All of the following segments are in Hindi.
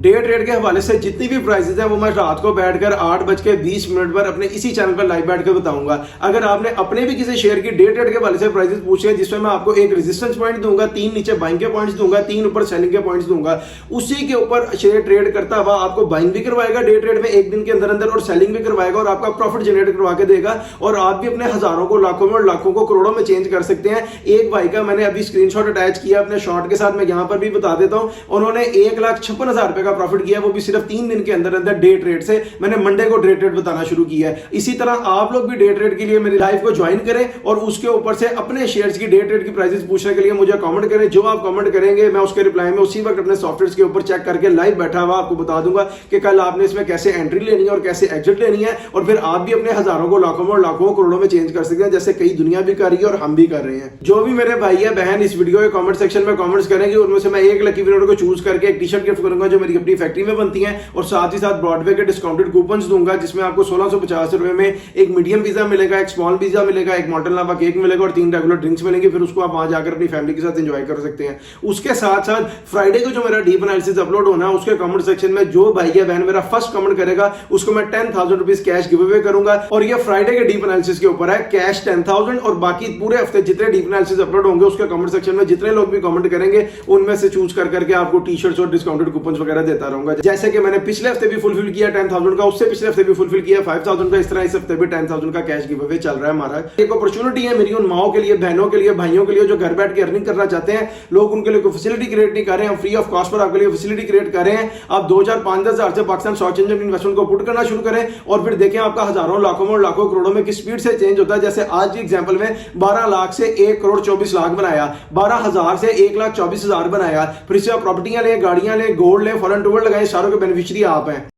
डे ट्रेड के हवाले से जितनी भी प्राइसेस हैं वो मैं रात को बैठकर 8:20 पर अपने इसी चैनल पर लाइव बैठकर बताऊंगा। अगर आपने अपने भी किसी शेयर की डे ट्रेड के हवाले से प्राइसेस पूछे हैं जिसमें मैं आपको एक रेजिस्टेंस पॉइंट दूंगा, 3 नीचे बाइंग के पॉइंट्स दूंगा, 3 ऊपर सेलिंग के पॉइंट्स दूंगा, उसी के ऊपर शेयर ट्रेड करता हुआ आपको बाइंग भी करवाएगा डे ट्रेड में एक दिन के अंदर अंदर और सेलिंग भी करवाएगा और आपका प्रॉफिट जनरेट करवा के देगा और आप भी अपने हजारों को लाखों में और लाखों को करोड़ों में चेंज कर सकते हैं। एक भाई का मैंने अभी स्क्रीनशॉट अटैच किया अपने शॉर्ट के साथ, मैं यहां पर भी बता देता हूं। उन्होंने 1,56,000 रुपए का प्रॉफिट किया, वो भी सिर्फ 3 दिन के अंदर अंदर डे ट्रेड से। मैंने मंडे को डे ट्रेड बताना शुरू किया है। इसी तरह आप लोग भी डे ट्रेड के लिए मेरी लाइव को ज्वाइन करें और उसके ऊपर से अपने शेयर्स की डे ट्रेड की प्राइसेस पूछने के लिए मुझे कमेंट करें। जो आप कमेंट करेंगे मैं उसके रिप्लाई में उसी वक्त अपने सॉफ्टवेयर के ऊपर चेक करके लाइव बैठा हुआ आपको बता दूंगा कि कल आपने इसमें कैसे एंट्री लेनी है और कैसे एग्जिट लेनी है, और फिर आप भी अपने हजारों को लाखों में और लाखों करोड़ों में चेंज कर सकते हैं जैसे कई दुनिया भी कर रही है और हम भी कर रहे हैं। जो भी मेरे भाई या बहन इस वीडियो के कमेंट सेक्शन में कमेंट्स करेंगे उनमें से मैं एक लकी विनर को चूज करके एक टी शर्ट गिफ्ट करूंगा जो मेरी अपनी फैक्ट्री में बनती है, और साथ ही साथ ब्रॉडवे के डिस्काउंटेड कूपन दूंगा जिसमें आपको 1650 रुपए में एक मीडियम पिज्जा मिलेगा, एक स्मॉल पिज्जा मिलेगा, एक मॉडल लावा केक मिलेगा और 3 रेगुलर ड्रिंक्स मिलेंगे। फिर उसको आप वहां जाकर अपनी फैमिली के साथ एंजॉय कर सकते हैं। उसके साथ साथ फ्राइडे को जो मेरा डीप एनालिसिस अपलोड होना है उसके कमेंट सेक्शन में जो भाई या बहन मेरा फर्स्ट कमेंट करेगा उसको मैं 10,000 रुपीज कैश गिव अवे करूंगा। और ये फ्राइडे के डीप एनालिसिस के ऊपर है, कैश 10,000, और बाकी पूरे हफ्ते जितने डीप एनालिसिस अपलोड होंगे उसके कमेंट सेक्शन में जितने लोग भी कमेंट करेंगे उनमें से चूज कर करके आपको टी शर्ट्स और डिस्काउंटेड कूपन वगैरह देता रहूंगा। जैसे कि मैंने पिछले हफ्ते भी फुलफिल किया 10,000 का, उससे पिछले हफ्ते भी फुलफिल किया 5,000 का, इस तरह इस हफ्ते भी 10,000 का कैश गिव अवे चल रहा है हमारा। एक अपॉर्चुनिटी है मेरी उन माओं के लिए, बहनों के लिए, भाइयों के लिए जो घर बैठ के अर्निंग करना चाहते हैं। लोग उनके लिए कोई फैसिलिटी क्रिएट नहीं कर रहे हैं, हम फ्री ऑफ कॉस्ट पर आपके लिए फैसिलिटी क्रिएट कर रहे हैं। आप 2,000-5,000 से पाकिस्तान स्टॉक एक्सचेंज में इन्वेस्टमेंट को पुट करना शुरू करें और फिर देखें आपका हजारों लाखों में और लाखों करोड़ों में किस स्पीड से चेंज होता है। जैसे आज की एग्जांपल में 12 लाख से 1,24,00,000 बनाया, 12,000 से 1,24,000 बनाया। फिर इससे आप प्रॉपर्टियां ले, गाड़ियां ले, गोल्ड ले, फॉरेन टूर लगाए, सारों के बेनिफिशियरी आप हैं।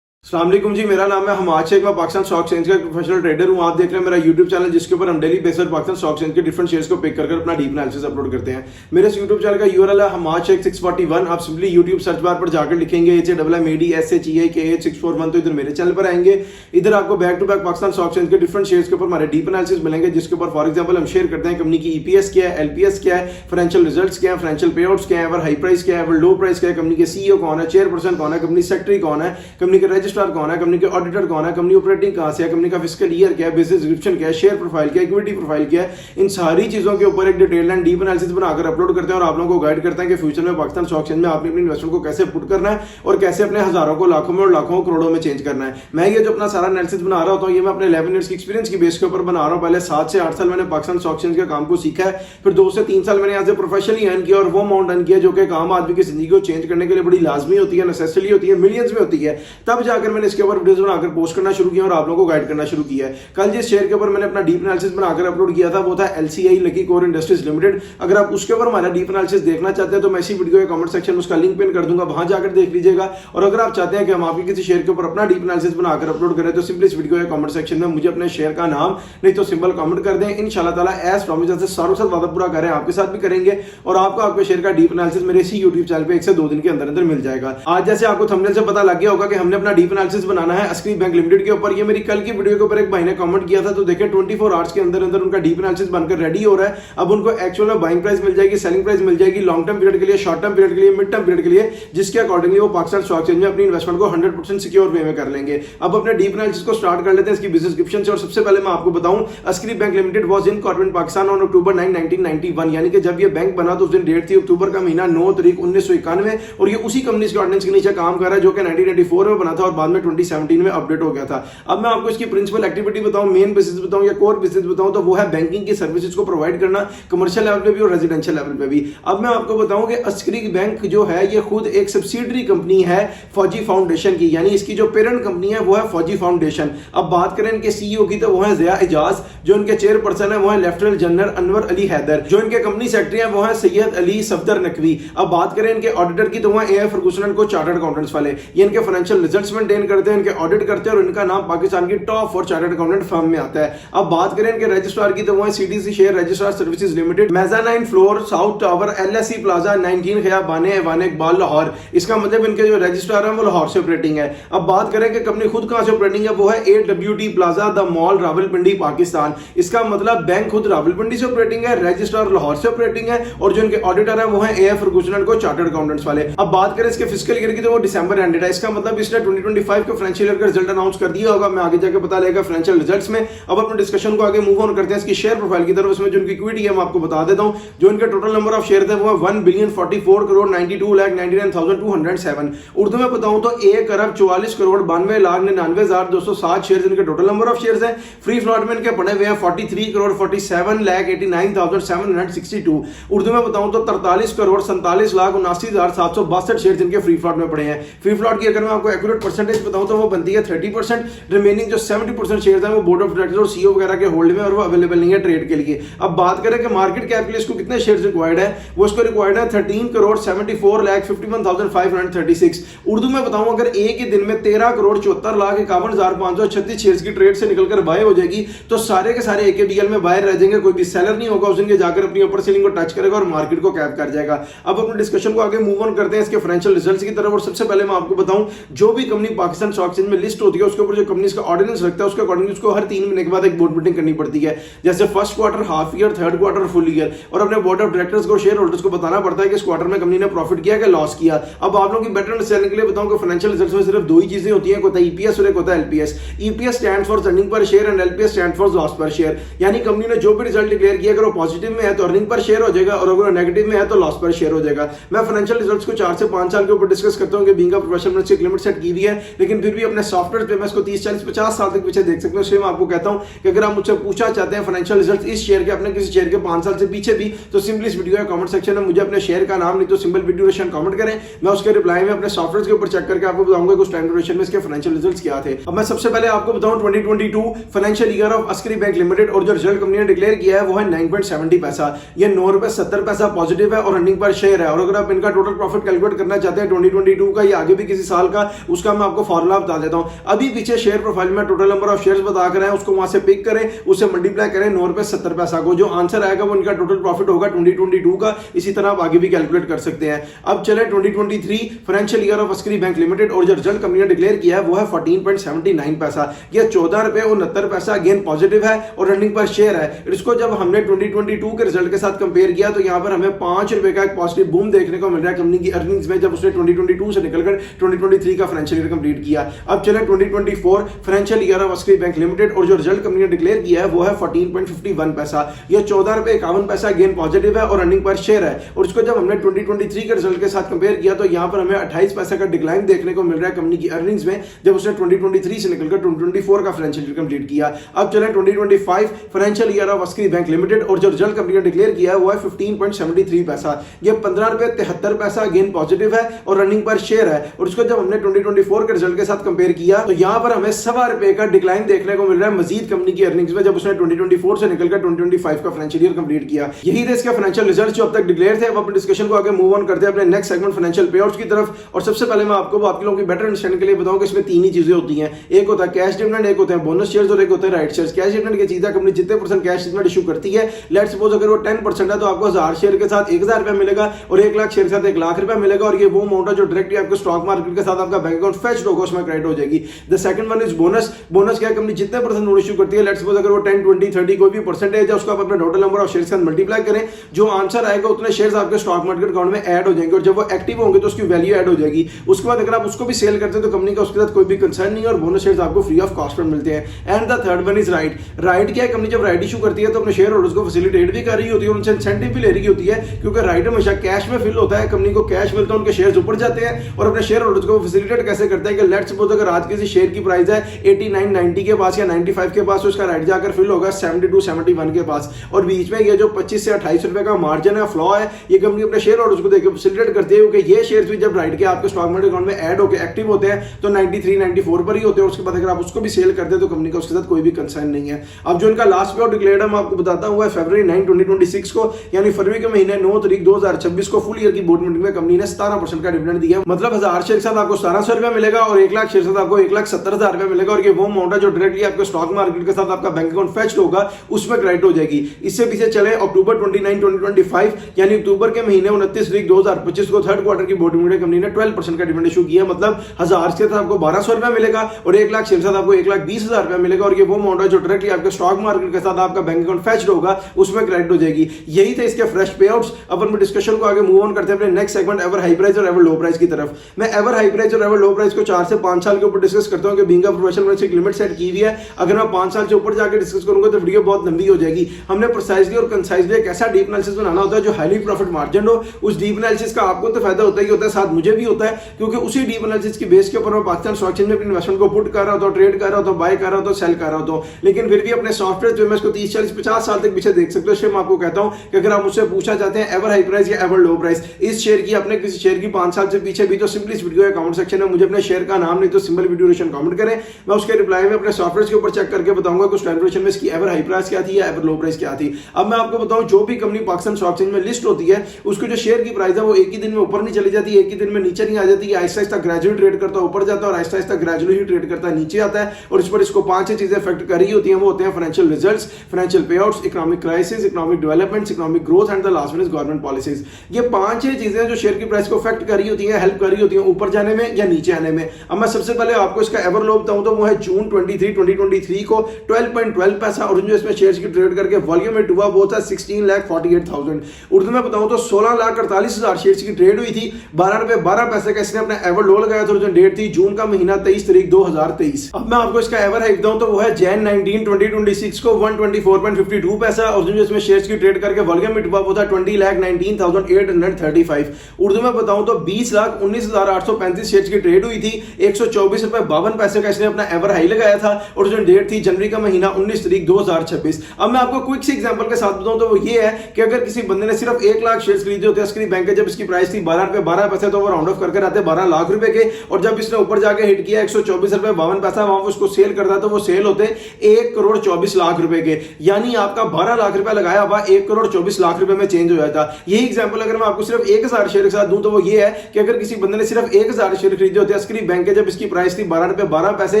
अस्सलाम वालेकुम जी, मेरा नाम है हमाद शेख, मैं पाकिस्तान स्टॉक एक्सचेंज का प्रोफेशनल ट्रेडर हूं। आप देख रहे हैं मेरा यूट्यूब चैनल जिसके ऊपर हम डेली बेसिस पर पाकिस्तान स्टॉक एक्सचेंज के डिफरेंट शेयर्स को पिक कर अपना डीप एनालिसिस अपलोड करते हैं। मेरे इस यूट्यूब चैनल का यूआरएल है हमाद शेख 641। आप सिंपली यूट्यूब सर्च बार पर जाकर लिखेंगे HAMMADSHEIKH641 तो इधर मेरे चैनल पर आएंगे। इधर आपको back to back Pakistan stock exchange के डिफरेंट शेयर्स के ऊपर हमारे डीप एनालिसिस मिलेंगे जिसके ऊपर फॉर एग्जांपल हम शेयर करते हैं कंपनी की EPS क्या है, LPS क्या है, फाइनेंशियल रिजल्ट्स क्या है, फाइनेंशियल पे आउट्स क्या है, एवर हाई प्राइस क्या है, एवर लो प्राइस क्या है, कंपनी के CEO कौन है, चेयरपर्सन कौन है, कंपनी सेक्रेटरी कौन है, कंपनी के रजिस्ट्रार कौन है, कंपनी के ऑडिटर कौन है, कंपनी ऑपरेटिंग कहां से है, कंपनी का फिस्कल ईयर क्या है, बिजनेस डिस्क्रिप्शन क्या है, शेयर प्रोफाइल क्या है, इक्विटी प्रोफाइल क्या है, इन सारी चीजों के ऊपर एक डिटेल्ड एंड डीप एनालिसिस बनाकर अपलोड करते हैं और आप लोगों को गाइड करते हैं कि फ्यूचर में पाकिस्तान स्टॉक एक्सचेंज में आपने अपनी इन्वेस्टमेंट को कैसे पुट करना है और कैसे अपने हजारों को लाखों में और लाखों करोड़ों में चेंज करना है। मैं ये जो अपना सारा एनालिसिस बना रहा होता हूं ये मैं अपने 11 इयर्स की एक्सपीरियंस की बेस के ऊपर बना रहा हूं। पहले 7 से 8 साल मैंने पाकिस्तान स्टॉक एक्सचेंज के काम को सीखा है, फिर 2 से 3 साल मैंने यहाँ से प्रोफेशनली अर्न किया और वो अमाउंट अर्न किया जो कि आम आदमी की जिंदगी को चेंज करने के लिए बड़ी लाजमी होती है, नेसेसरी होती है, मिलियंस में होती है। तब जाकर मैंने इसके ऊपर वीडियोस बनाकर पोस्ट करना शुरू किया और आप लोगों को गाइड करना शुरू किया है। कल जिस शेयर के ऊपर मैंने अपना डीप एनालिसिस बनाकर अपलोड किया था वो था LCI lucky core industries limited. अगर आप उसके ऊपर हमारा डीप एनालिसिस देखना चाहते हैं तो मैं इसी वीडियो के कमेंट सेक्शन में उसका लिंक पिन कर दूंगा, वहां जाकर देख लीजिएगा। और अगर आप चाहते हैं कि हम आपके किसी शेयर के ऊपर अपना डीप एनालिसिस बनाकर अपलोड करें तो सिंपली इस वीडियो के कमेंट सेक्शन में मुझे अपने शेयर का नाम नहीं तो सिंबल कमेंट कर दें। इंशाल्लाह ताला एज प्रॉमिस जैसे सारों के साथ वादा पूरा करें आपके साथ भी करेंगे और आपको आपके शेयर का डीप एनालिसिस मेरे इसी यूट्यूब चैनल पे 1 से 2 दिन के अंदर अंदर मिल जाएगा। आज जैसे आपको थंबनेल से पता लग गया होगा कि हमने अपना डीप एनालिसिस बनाना है अस्करी बैंक लिमिटेड के ऊपर। ये मेरी कल की वीडियो के ऊपर एक भाई ने कमेंट किया था तो देखिए 24 आवर्स के अंदर अंदर उनका डीप एनालिसिस बनकर रेडी हो रहा है। अब उनको एक्चुअल में बाइंग प्राइस मिल जाएगी, सेलिंग प्राइस मिल जाएगी, लॉन्ग टर्म पीरियड के लिए, शॉर्ट टर्म पीरियड के लिए, मिड टर्म पीरियड के लिए, जिसके अकॉर्डिंगली वो पाकिस्तान स्टॉक एक्सचेंज में अपनी इन्वेस्टमेंट को 100% सिक्योर वे में कर लेंगे। अब अपने डीप एनालिसिस को स्टार्ट कर लेते हैं इसकी बिजनेस डिस्क्रिप्शन से। और सबसे पहले मैं आपको बताऊं Askari bank limited was incorporated Pakistan on October 9, 1991, यानी कि जब ये बैंक बना तो उस दिन डेट थी अक्टूबर का महीना 9 तारीख 1991 और ये उसी कंपनी के ऑर्डिनेंस के नीचे काम कर रहा है जो कि 1994 में बना था और बाद में 2017 में अपडेट हो गया था। अब मैं आपको इसकी प्रिंसिपल एक्टिविटी बताऊं, मेन बिजनेस बताऊं या कोर बिजनेस बताऊं तो वो है बैंकिंग की सर्विसेज को प्रोवाइड करना, कमर्शियल लेवल पे भी और रेजिडेंशियल लेवल पे भी। अब मैं आपको बताऊं कि अस्करी बैंक जो है ये खुद एक सब्सिडरी कंपनी है फौजी फाउंडेशन की, यानी इसकी जो पेरेंट कंपनी है वो है फौजी फाउंडेशन। अब बात करें इनके CEO की तो वो है ज़िया एजाज, जो इनके चेयरपर्सन है वो है लेफ्टिनेंट जनरल अनवर अली हैदर, जो इनके कंपनी सेक्रेटरी है वो है सैयद अली सफदर नकवी। अब बात करें इनके ऑडिटर की तो वो है AF फर्गूसन को चार्टर्ड अकाउंटेंट्स वाले। ये इनके फाइनेंशियल रिजल्ट्स मेंटेन करते हैं, इनके ऑडिट करते हैं और इनका नाम पाकिस्तान की टॉप 4 चार्टर्ड अकाउंटेंट फर्म में आता है। अब बात करें इनके रजिस्ट्रार की तो वो है CTC share registrar services limited, mezzanine floor south tower LSC plaza 19 Khayabane Aiwan Iqbal Lahore. इसका मतलब इनके जो रजिस्ट्रार है वो लाहौर से ऑपरेटिंग है। अब बात करें कि कंपनी खुद कहां से ऑपरेटिंग है, वो है AWT plaza the mall Rawalpindi Pakistan. इसका मतलब बैंक खुद रावलपिंडी से ऑपरेटिंग है, रजिस्ट्रार लाहौर से ऑपरेटिंग है और जो इनके ऑडिटर है वो है AF फर्गूसन को चार्टर्ड अकाउंटेंट्स वाले। अब बात करें इसके फिस्कल ईयर की तो वो दिसंबर एंडेड है। इसका मतलब इसने 2025 के फाइनेंशियल ईयर का रिजल्ट अनाउंस कर दिया होगा, मैं आगे जाके पता लगेगा फाइनेंशियल रिजल्ट्स में। अब अपने डिस्कशन को आगे मूव ऑन करते हैं इसकी शेयर प्रोफाइल की तरफ। इसमें जो इनकी इक्विटी है मैं आपको बता देता हूं। जो इनका टोटल नंबर ऑफ शेयर है वो है 1,044,92,99,207। उर्दू में बताऊं तो 1,44,92,99,207 शेयर इनके टोटल नंबर ऑफ शेयर्स हैं। फ्री फ्लोट में इनके पड़े हुए हैं 43,47,89,762। उर्दू में बताऊं तो 43,47,79,762 शेयर इनके फ्री फ्लोट में पड़े हैं। फ्री फ्लोट की अगर मैं आपको एक्यूरेट परसेंटेज बताऊं तो वो बनती है 30%। रिमेनिंग जो 70% शेयर है वो बोर्ड ऑफ डायरेक्टर्स और सीईओ वगैरह के होल्ड में और वो अवेलेबल नहीं है ट्रेड के लिए। अब बात करें कि मार्केट कैप के लिए इसको कितने शेयर्स रिक्वायर्ड है, वो इसको रिक्वायर्ड है 13,74,51,536। उर्दू में बताऊं अगर एक ही दिन में 13,74,51,536 शेयर्स की ट्रेड से निकलकर बाय हो जाएगी तो सारे के सारे AKBL में बाय रह जाएंगे, कोई भी सेलर नहीं होगा, उस दिन जाकर अपनी अपर सीलिंग को टच करेगा और मार्केट को कैप कर जाएगा। अब अपने डिस्कशन को आगे मूव ऑन करते हैं इसके फाइनेंशियल रिजल्ट्स की तरफ। और सबसे पहले मैं आपको बताऊं जो भी कंपनी पाकिस्तान स्टॉक एक्सचेंज में लिस्ट होती है उसके ऊपर जो कंपनी का ऑर्डिनेंस रखता है उसके अकॉर्डिंग उसको हर 3 महीने के बाद एक बोर्ड मीटिंग करनी पड़ती है, जैसे first quarter, half year, third quarter, full year. और अपने बोर्ड ऑफ डायरेक्टर्स को, शेयर होल्डर्स को बताना पड़ता है कि इस क्वार्टर में कंपनी ने प्रॉफिट किया कि लॉस किया। अब आप लोगों की बेटर अंडरस्टैंडिंग के लिए बताऊं कि फाइनेंशियल रिजल्ट्स में सिर्फ दो ही चीजें होती हैं, एक होता है EPS और एक होता है LPS। EPS stands for earning per share and LPS stands for loss पर शेयर। यानी कंपनी ने जो भी रिजल्ट डिक्लेयर किया अगर वो पॉजिटिव में है तो अर्निंग पर शेयर हो जाएगा और अगर नेगेटिव में है तो लॉस पर शेयर हो जाएगा। मैं फाइनेंशियल रिजल्ट्स को 4 से 5 साल के ऊपर डिस्कस करता हूं कि बीइंग अ प्रोफेशनल से लिमिट सेट की हुई है, लेकिन फिर भी अपने सॉफ्टवेयर पे मैं इसको 30, 40, 50 साल तक पीछे देख सकते हैं। इसलिए मैं आपको कहता हूं कि अगर आप मुझसे पूछना चाहते हैं फाइनेंशियल रिजल्ट्स इस शेयर के, अपने किसी शेयर के 5 साल से पीछे भी, तो सिंपली इस वीडियो के कमेंट सेक्शन में मुझे अपने शेयर का नाम नहीं तो सिंपल वीडियो ड्यूरेशन कमेंट करें, मैं उसके रिप्लाई में अपने सॉफ्टवेयर के ऊपर चेक करके आपको बताऊंगा कुछ टाइम ड्यूरेशन में इसके फाइनेंशियल रिजल्ट्स क्या थे। अब मैं सबसे पहले आपको बताऊं 2022 financial year of Askari bank limited और जो रिजल्ट कंपनी ने डिक्लेयर किया है वो है 9.70 पैसा। ये 9 रुपए 70 पैसा पॉजिटिव है और अर्निंग पर शेयर है। और अगर आप इनका टोटल प्रॉफिट कैलकुलेट करना चाहते हैं 2022 का या आगे भी किसी साल का, उसका मैं आपको फॉर्मूला बता देता हूं। अभी पीछे शेयर प्रोफाइल में टोटल नंबर ऑफ शेयर्स बता कर उसको वहां से पिक करें, उससे मल्टीप्लाई करें 9 रुपए 70 पैसा को, जो आंसर आएगा वो इनका टोटल प्रॉफिट होगा 2022 का। इसी तरह आप आगे भी कैलकुलेट कर सकते हैं। अब चले 2023 financial year of Askari bank limited और जो रिजल्ट कंपनी ने डिक्लेयर किया है वो है 14.79 पैसा। ये 14 रुपए 69 पैसा अगेन पॉजिटिव है और रनिंग पर शेयर है। इसको जब हमने 2022 के रिजल्ट के साथ कंपेयर किया तो यहां पर हमें 5 रुपए का एक पॉजिटिव बूम देखने को मिल रहा है कंपनी की अर्निंग्स में, जब उसने 2022 से निकलकर 2023 का फाइनेंशियल ईयर कंप्लीट किया। अब चले 2024 financial year of Askari bank limited और जो रिजल्ट कंपनी ने डिक्लेयर किया है वो है 14.51 पैसा। ये 14 रुपए 51 पैसा अगेन पॉजिटिव है और रनिंग पर शेयर है। और इसको जब हमने 2023 के रिजल्ट के साथ कंपेयर किया तो यहां पर हमें 28 पैसा का डिक्लाइन देखने को मिल रहा है कंपनी की अर्निंग्स में, जब उसने 2023 से निकलकर 2024 का फाइनेंशियल ईयर कंप्लीट किया। अब चले 2025 financial year of Askari bank limited और जो रिजल्ट कंपनी ने डिक्लेयर किया है वो है 15.73 पैसा। ये 15 रुपए 73 पैसा अगेन पॉजिटिव है और रनिंग पर शेयर है। और इसको जब हमने 2024 के रिजल्ट के साथ कंपेयर किया तो यहां पर हमें 7 रुपए का डिक्लाइन देखने को मिल रहा है मजीद कंपनी की अर्निंग्स में, जब उसने 2024 से निकलकर 2025 का फाइनेंशियल ईयर कंप्लीट किया। यही थे इसके फाइनेंशियल रिजल्ट जो अब तक डिक्लेयर थे। अब अपने डिस्कशन को आगे मूव ऑन करते हैं अपने नेक्स्ट सेगमेंट फाइनेंशियल पेआउट्स की तरफ। और सबसे पहले मैं आपको आप लोगों की बेटर अंडरस्टैंडिंग के लिए बताऊं कि इसमें 3 ही चीजें होती हैं, एक होता है कैश डिविडेंड, एक होता है बोनस शेयर्स और एक होता है राइट शेयर्स। कैश डिविडेंड की चीज है कंपनी जितने % कैश डिविडेंड इशू करती है, लेट्स सपोज अगर वो 10% है तो आपको 1000 शेयर के साथ 1000 रुपया मिलेगा और 1 लाख शेयर के साथ 1 लाख रुपया मिलेगा। और ये वो अमाउंट है जो डायरेक्टली आपको स्टॉक मार्केट के साथ आपका बैंक अकाउंट फेच होगा, उसमें क्रेडिट हो जाएगी। The second one is bonus. Bonus क्या है कंपनी जितने % नोट इशू करती है, लेट्स सपोज अगर वो 10, 20, 30 कोई भी परसेंटेज है उसको आप अपने टोटल नंबर ऑफ शेयर्स के साथ मल्टीप्लाई करें, जो आंसर आएगा उतने शेयर्स आपके स्टॉक मार्केट अकाउंट में ऐड हो जाएंगे और जब वो एक्टिव होंगे तो उसकी वैल्यू ऐड हो जाएगी। उसके बाद अगर आप उसको भी सेल करते हैं तो कंपनी का उसके साथ कोई भी कंसर्न नहीं है और बोनस शेयर्स आपको फ्री ऑफ कॉस्ट पर मिलते हैं। And the third one is right. Right क्या है कंपनी जब राइट इशू करती है तो अपने शेयर होल्डर्स को फैसिलिटेट भी कर रही होती है, उनसे इंसेंटिव भी ले रही होती है, क्योंकि राइट हमेशा कैश में फिल होता है, कंपनी को कैश मिलता है, उनके शेयर्स ऊपर जाते हैं और अपने शेयर होल्डर्स को फैसिलिटेट कैसे करता है कि लेट्स सपोज अगर आज किसी शेयर की प्राइस है 89, 90 के पास या 95 के पास, तो उसका राइट जाकर फिल होगा 72, 71 के पास। और बीच में ये जो 25 से 28 रुपए का मार्जिन है, फ्लॉ है, ये कंपनी अपने शेयर होल्डर्स को देकर फैसिलिटेट करती है, क्योंकि ये शेयर्स भी जब राइट के आपके स्टॉक मार्केट अकाउंट में ऐड होकर एक्टिव होते हैं तो 93, 94 पर ही होते हैं। उसके बाद अगर आप उसको भी सेल करते हैं तो कंपनी का उसके साथ कोई भी कंसर्न नहीं है। अब जो इनका लास्ट पे आउट डिक्लेयर्ड है मैं आपको बताता हूं फरवरी 9, 2026 को, यानी फरवरी के महीने 9 तारीख 2026 को फुल ईयर की बोर्ड मीटिंग में कंपनी ने 17% का डिविडेंड दिया। मतलब 1000 शेयर के साथ आपको 1700 रुपया मिलेगा। मिलेगा और 1 लाख शेयर से आपको 1,70,000 रुपए मिलेगा और ये वो अमाउंट है जो डायरेक्टली आपके स्टॉक मार्केट के साथ आपका बैंक अकाउंट फेच होगा उसमें क्रेडिट हो जाएगी। इससे पीछे चले अक्टूबर 29, 2025 यानी अक्टूबर के महीने 29 तारीख 2025 को थर्ड क्वार्टर की बोर्ड मीडिया कंपनी ने 12% का डिविडेंड इशू किया, मतलब 1000 से आपको 1200 रुपए मिलेगा और 1 लाख शेयर से आपको 1,20,000 रुपए मिलेगा और ये वो अमाउंट है जो डायरेक्टली आपके स्टॉक मार्केट के साथ आपका बैंक अकाउंट फेच होगा उसमें क्रेडिट हो जाएगी। यही थे इसके फ्रेश पे आउट्स। अब हम डिस्कशन को आगे मूव ऑन करते हैं अपने next segment ever high price और एवर लो प्राइस की तरफ। मैं एवर हाई प्राइस और एवर लो प्राइस को 4 से 5 साल के ऊपर डिस्कस करता हूं कि बीइंग अ प्रोफेशनल मैंने एक लिमिट सेट की हुई है। अगर मैं 5 साल से ऊपर जाकर डिस्कस करूंगा तो वीडियो बहुत लंबी हो जाएगी। हमने प्रिसाइजली और कंसाइजली एक ऐसा डीप एनालिसिस बनाना होता है जो हाईली प्रॉफिट मार्जिन हो। उस डीप एनालिसिस का आपको तो फायदा होता ही होता है, साथ मुझे भी होता है, क्योंकि उसी डीप एनालिसिस की बेस के ऊपर मैं पाकिस्तान स्टॉक एक्सचेंज में अपने इन्वेस्टमेंट को पुट कर रहा होता हूं, ट्रेड कर रहा होता हूं, बाय कर रहा होता हूं, सेल कर रहा होता हूं। लेकिन फिर भी अपने सॉफ्टवेयर जो मैं इसको 30, 40, 50 साल तक पीछे देख सकते हो। इसलिए मैं आपको कहता हूं कि अगर आप मुझसे पूछना चाहते हैं एवर हाई प्राइस या एवर लो प्राइस इस शेयर की, अपने किसी शेयर की 5 साल से पीछे भी, तो सिंपली इस वीडियो के कमेंट सेक्शन में मुझे अपने शेयर का नाम नहीं तो सिंपल वीडियो ड्यूरेशन कमेंट करें। मैं उसके रिप्लाई में अपने सॉफ्टवेयर के ऊपर चेक करके बताऊंगा कुछ टाइम ड्यूरेशन में इसकी एवर हाई प्राइस क्या थी या एवर लो प्राइस क्या थी। अब मैं आपको बताऊं, जो भी कंपनी पाकिस्तान स्टॉक एक्सचेंज में लिस्ट होती है उसको जो शेयर की प्राइस है वो एक ही दिन में ऊपर नहीं चली जाती, एक ही दिन में नीचे नहीं आ जाती। आहिस्ता आहिस्ता ग्रेजुअली ट्रेड करता है ऊपर जाता है और आहिस्ता आहिस्ता ग्रेजुअली ट्रेड करता है नीचे आता है। और इस पर इसको 5 चीजें इफेक्ट कर रही होती हैं। वो होते हैं फाइनेंशियल रिजल्ट्स, फाइनेंशियल पे outs, economic crisis, economic developments, economic growth and the last one is government policies. ये 5 चीजें जो शेयर की प्राइस को इफेक्ट कर रही होती हैं, हेल्प कर रही होती हैं ऊपर जाने में या नीचे आने में। अब मैं सबसे पहले आपको इसका एवर लो बताऊं तो वो है जून 23, 2023 को 12.12 पैसा और जो इसमें शेयर्स की ट्रेड करके वॉल्यूम हिट हुआ वो था 16,48,000। उर्दू में बताऊं तो 16,48,000 शेयर्स की ट्रेड हुई थी। 12 रुपए 12 पैसे का इसने अपना एवर लो लगाया था और जो डेट थी जून का महीना 23 तारीख 2023। अब मैं आपको इसका एवर हाई बताऊं तो वो है जैन 19, 2026 को 124.52 पैसा और जो इसमें शेयर्स की ट्रेड करके वॉल्यूम हिट हुआ वो था 20,19,835। उर्दू में बताऊं तो 20,19,835 शेयर्स की ट्रेड हुई थी। 124 रुपए 52 पैसे का इसने अपना एवर हाई लगाया था और जो डेट थी जनवरी का महीना 19 तारीख 2026। अब मैं आपको क्विक सी एग्जांपल के साथ बताऊं तो वो ये है कि अगर किसी बंदे ने सिर्फ 1 लाख शेयर्स खरीदे होते हैं बैंक जब इसकी प्राइस थी 12 रुपए 12 पैसे तो वो राउंड ऑफ करके आते 12 लाख रुपए के, और जब इसने ऊपर जाके हिट किया 124 रुपए 52 पैसा वहां उसको सेल करता तो वो सेल होते 1,24,00,000 रुपए के। यानी आपका 12 लाख रुपए लगाया हुआ 1,24,00,000 रुपए में चेंज हो जाता। यही एग्जांपल अगर मैं आपको सिर्फ 1,000 शेयर के साथ दूं तो वो ये है कि अगर किसी बंदे ने सिर्फ 1,000 शेयर खरीदे होते अस्करी बैंक के जब इसकी प्राइस थी 12 रुपए 12 पैसे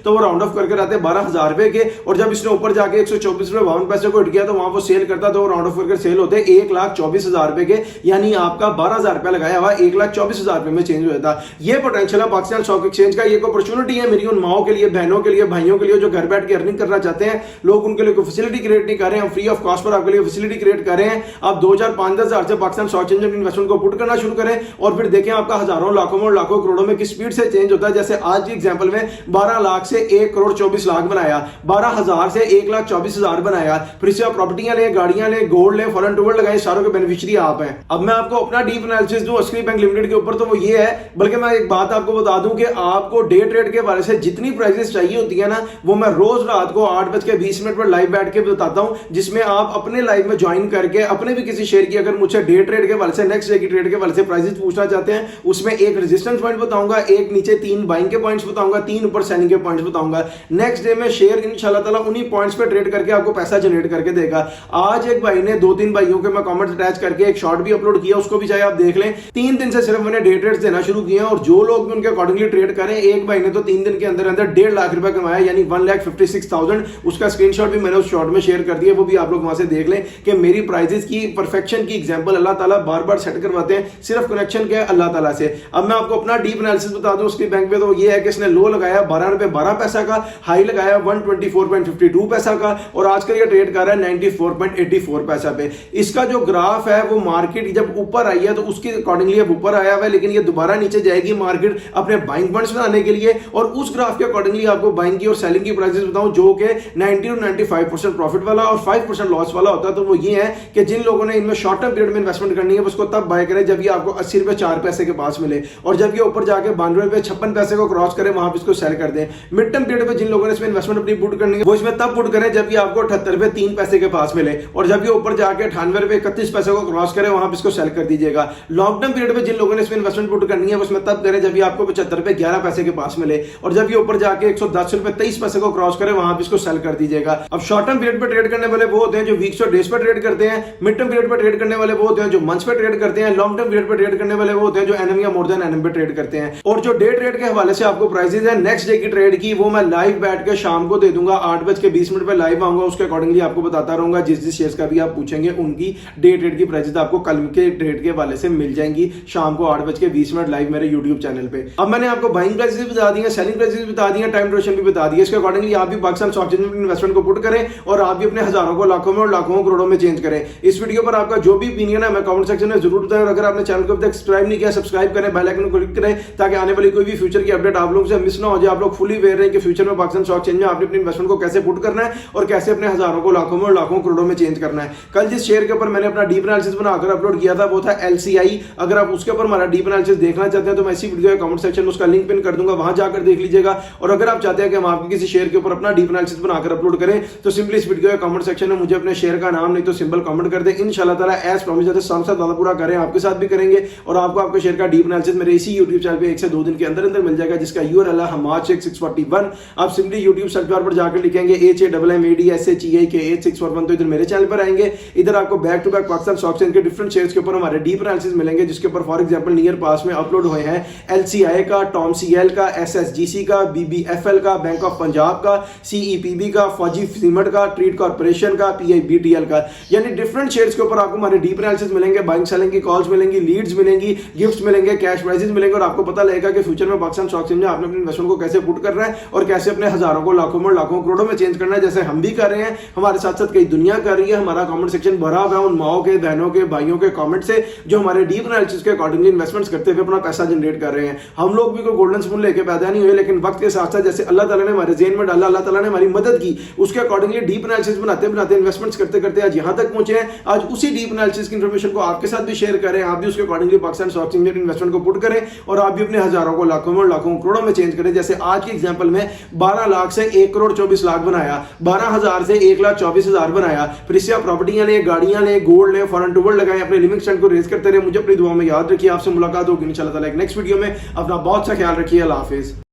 तो वो राउंड ऑफ करके आते 12,000 रुपए के, और जब इसने ऊपर जाके 124 रुपए 52 पैसे को हिट किया तो वहां वो सेल करता तो वो राउंड ऑफ करके सेल होते 1,24,000 रुपए के। यानी आपका 12,000 रुपए लगाया हुआ 1,24,000 रुपए में चेंज हो जाता। ये पोटेंशियल है पाकिस्तान स्टॉक एक्सचेंज का। ये एक अपॉर्चुनिटी है मेरी उन माओं के लिए, बहनों के लिए, भाइयों के लिए जो घर बैठ के अर्निंग करना चाहते हैं। लोग उनके लिए कोई फैसिलिटी क्रिएट नहीं कर रहे हैं, हम फ्री ऑफ कॉस्ट पर आपके लिए फैसिलिटी क्रिएट कर रहे हैं। आप 2,000-5,000 से पाकिस्तान स्टॉक एक्सचेंज में इन्वेस्टमेंट को पुट करना शुरू करें और फिर देखें आपका हजारों लाखों और लाखों करोड़ों में किस स्पीड से चेंज होता है। जैसे आज की एग्जांपल में 12 लाख से 1,24,00,000 बनाया, 12,000 से 1,24,000 बनाया, फिर से आप प्रॉपर्टियां ले, गाड़ियां ले, गोल्ड ले, फॉरेन टूर लगाए, सारों के बेनिफिशियरी आप हैं। अब मैं आपको अपना डीप एनालिसिस दूं अस्करी बैंक लिमिटेड के ऊपर तो वो ये है, बल्कि मैं एक बात आपको बता दूं कि आपको डे ट्रेड के बारे से जितनी प्राइसेस चाहिए होती है ना वो मैं रोज रात को 8:20 पर लाइव बैठ के बताता हूं, जिसमें आप अपने लाइव में ज्वाइन करके अपने भी किसी शेयर की अगर मुझसे डे ट्रेड के बारे से, नेक्स्ट डे की ट्रेड के बारे से प्राइसेस पूछना चाहते हैं, उसमें एक रेजिस्टेंस पॉइंट बताऊंगा, एक नीचे 3 बाइंग के पॉइंट्स बताऊंगा, 3 ऊपर सेलिंग के पॉइंट्स बताऊंगा। नेक्स्ट डे में शेयर इंशाल्लाह ताला उन्हीं पॉइंट्स पे ट्रेड करके आपको पैसा जनरेट करके देगा। आज एक भाई ने 2-3 भाइयों के मैं कमेंट्स अटैच करके एक शॉर्ट भी अपलोड किया, उसको भी चाहे आप देख लें। 3 दिन से सिर्फ मैंने डे ट्रेड्स देना शुरू किए हैं और जो लोग भी उनके अकॉर्डिंगली ट्रेड करें, एक भाई ने तो 3 दिन के अंदर अंदर 1.5 लाख रुपए कमाया, यानी 1,56,000। उसका स्क्रीनशॉट भी मैंने उस शॉर्ट में शेयर कर दिया, वो भी आप लोग वहां से देख लें कि मेरी प्राइसेस की परफेक्शन की एग्जांपल अल्लाह ताला बार बार सेट करवाते हैं। सिर्फ कनेक्शन क्या है अल्लाह ताला से। अब मैं आपको अपना डीप एनालिसिस बता दूं उसकी बैंक पे तो ये है कि इसने लो लगाया 12 रुपए 12 पैसा का, हाई लगाया 124.52 पैसा का और आजकल ये ट्रेड कर रहा है 94.84 पैसा पे। इसका जो ग्राफ है वो मार्केट जब ऊपर आई है तो उसके अकॉर्डिंगली अब ऊपर आया हुआ है, लेकिन ये दोबारा नीचे जाएगी मार्केट अपने बाइंग पॉइंट्स बनाने के लिए, और उस ग्राफ के अकॉर्डिंगली आपको बाइंग की और सेलिंग की प्राइसेस बताऊं जो कि 90 और 95% प्रॉफिट वाला और 5% लॉस वाला होता है। तो वो ये है कि जिन लोगों ने इनमें शॉर्ट टर्म पीरियड में इन्वेस्टमेंट करनी है उसको तब बाय करें जब ये आपको 80 रुपए 4 पैसे के पास मिले, और जब ये ऊपर जाके 92 रुपए 56 पैसे को क्रॉस करे वहां पे इसको सेल कर दें। मिड टर्म पीरियड पे जिन लोगों ने इसमें इन्वेस्टमेंट अपनी पुट करनी है वो इसमें तब पुट करें जब ये आपको 78 रुपए 3 पैसे के पास मिले, और जब ये ऊपर जाके 98 रुपए 31 पैसे को क्रॉस करे वहां पे इसको सेल कर दीजिएगा। लॉन्ग टर्म पीरियड में जिन लोगों ने इसमें इन्वेस्टमेंट पुट करनी है उसमें तब करें जब ये आपको 75 रुपए 11 पैसे के पास मिले, और जब ये ऊपर जाके 110 रुपए 23 पैसे को क्रॉस करे वहां पे इसको सेल कर दीजिएगा। अब शॉर्ट टर्म पीरियड पे ट्रेड करने वाले वो होते हैं जो वीक्स और डेज पे ट्रेड करते हैं, मिड टर्म पीरियड पे ट्रेड करने वाले वो होते हैं जो मंथ्स पे ट्रेड करते हैं, लॉन्ग टर्म पीरियड पे ट्रेड करने वाले वो होते हैं जो एनएम या मोर देन एनएम पे ट्रेड करते हैं। और जो डे ट्रेड के हवाले से आपको प्राइसेज है नेक्स्ट डे की ट्रेड की, वो मैं लाइव बैठ के शाम को दे दूंगा 8:20 पे लाइव आऊंगा, उसके अकॉर्डिंगली आपको बताता रहूंगा। जिस शेयर्स का भी आप पूछेंगे उनकी डे ट्रेड की प्राइसेज आपको कल के ट्रेड के हवाले से मिल जाएंगी शाम को 8:20 लाइव मेरे यूट्यूब चैनल पे। अब मैंने आपको बाइंग प्राइसेज बता दी है, सेलिंग प्राइसेज बता दी है, टाइम ड्यूरेशन भी बता दी है। इसके अकॉर्डिंगली आप भी पाकिस्तान स्टॉक एक्सचेंज में इन्वेस्टमेंट को पुट करें और आप भी अपने हजारों को लाखों में और लाखों करोड़ों में चेंज करें। इस वीडियो पर आपका जो भी ओपिनियन है मैं कमेंट सेक्शन में जरूर बताएं। और अगर आपने चैनल को अभी तक सब्सक्राइब नहीं किया, सब्सक्राइब करें, बेल आइकन को क्लिक करें ताकि आने वाली कोई भी फ्यूचर की अपडेट आप लोगों से मिस ना हो जाए। आप लोग फुली अवेयर हैं कि फ्यूचर में पाकिस्तान स्टॉक एक्सचेंज में आपने अपने इन्वेस्टमेंट को कैसे पुट करना है और कैसे अपने हजारों को लाखों में और लाखों करोड़ों में चेंज करना है। कल जिस शेयर के ऊपर मैंने अपना डीप एनालिसिस बनाकर अपलोड किया था वो था LCI। अगर आप उसके ऊपर हमारा डीप एनालिसिस देखना चाहते हैं तो मैं इसी वीडियो के कमेंट सेक्शन में उसका लिंक पिन कर दूंगा, वहां जाकर देख लीजिएगा। और अगर आप चाहते हैं कि हम आपके किसी शेयर के ऊपर अपना डीप एनालिसिस बनाकर अपलोड करें तो सिंपली इस वीडियो के कमेंट सेक्शन में मुझे अपने शेयर का नाम नहीं तो सिंबल कमेंट कर दें। इंशाल्लाह ताला एज प्रॉमिस जैसे साथ ज्यादा पूरा करें आपके साथ भी करेंगे और आपको आपके शेयर का डीप एनालिसिस मेरे इसी यूट्यूब चैनल पे 1 से 2 दिन के अंदर मिल जाएगा, जिसका URL है हमाद शेख 641। आप सिंपली यूट्यूब सर्च बार पर जाकर लिखेंगे HAMMADSHEIK8641 तो इधर मेरे चैनल पर आएंगे। इधर आपको back to back Pakistan stock exchange के डिफरेंट शेयर्स के ऊपर हमारे डीप एनालिसिस मिलेंगे, जिसके ऊपर फॉर एग्जांपल नियर पास में अपलोड हुए हैं LCI का, TOMCL का, SSGC का, BBFL का, बैंक ऑफ पंजाब का, CEPB का, फौजी सीमेंट का, ट्रीट कॉर्पोरेशन का, PIBTL का। यानी डिफरेंट शेयर्स के ऊपर आपको हमारे डीप एनालिसिस मिलेंगे, बाइंग सेलिंग की कॉल्स मिलेंगी, लीड्स मिलेंगी, गिफ्ट्स मिलेंगे, कैश प्राइजेस मिलेंगे और आपको पता लगेगा कि फ्यूचर में पाकिस्तान स्टॉक एक्सचेंज में आपने अपने इन्वेस्टमेंट को कैसे पुट करना है और कैसे अपने हजारों को लाखों में लाखों करोड़ों में चेंज करना है। जैसे हम भी कर रहे हैं, हमारे साथ साथ कई दुनिया कर रही है। हमारा कमेंट सेक्शन भरा हुआ है उन माओ के, बहनों के, भाइयों के कमेंट से जो हमारे डीप एनालिसिस के अकॉर्डिंगली इन्वेस्टमेंट्स करते हुए अपना पैसा जनरेट कर रहे हैं। हम लोग भी कोई गोल्डन स्पून लेके पैदा नहीं हुए, लेकिन वक्त के साथ साथ जैसे अल्लाह ताला ने हमारे ज़हन में डाला, अल्लाह ताला ने हमारी मदद की, उसके अकॉर्डिंगली डीप एनालिसिस बनाते बनाते इन्वेस्टमेंट्स करते करते आज यहां तक पहुंचे हैं। आज उसी डीप एनालिसिस की इंफॉर्मेशन को आपके साथ भी शेयर करें, आप भी उसके अकॉर्डिंगली पाकिस्तान स्टॉक एक्सचेंज में इन्वेस्टमेंट को पुट करें और आप भी अपने हजारों को लाखों में लाखों करोड़ों में चेंज करें। जैसे आज के एग्जांपल में 12 लाख से 1 करोड़ 24 लाख बनाया, 12,000 से 1,24,000 बनाया। फिर इससे आप प्रॉपर्टियां लें, गाड़ियां लें, गोल्ड लें, फॉरेन टू वर्ल्ड लगाएं, अपने लिविंग स्टैंडर्ड को रेज करते रहे। मुझे अपनी दुआ में याद रखिए। आपसे मुलाकात होगी इंशाल्लाह ताला एक नेक्स्ट वीडियो में। अपना बहुत सा ख्याल रखिए। अल्लाह हाफिज।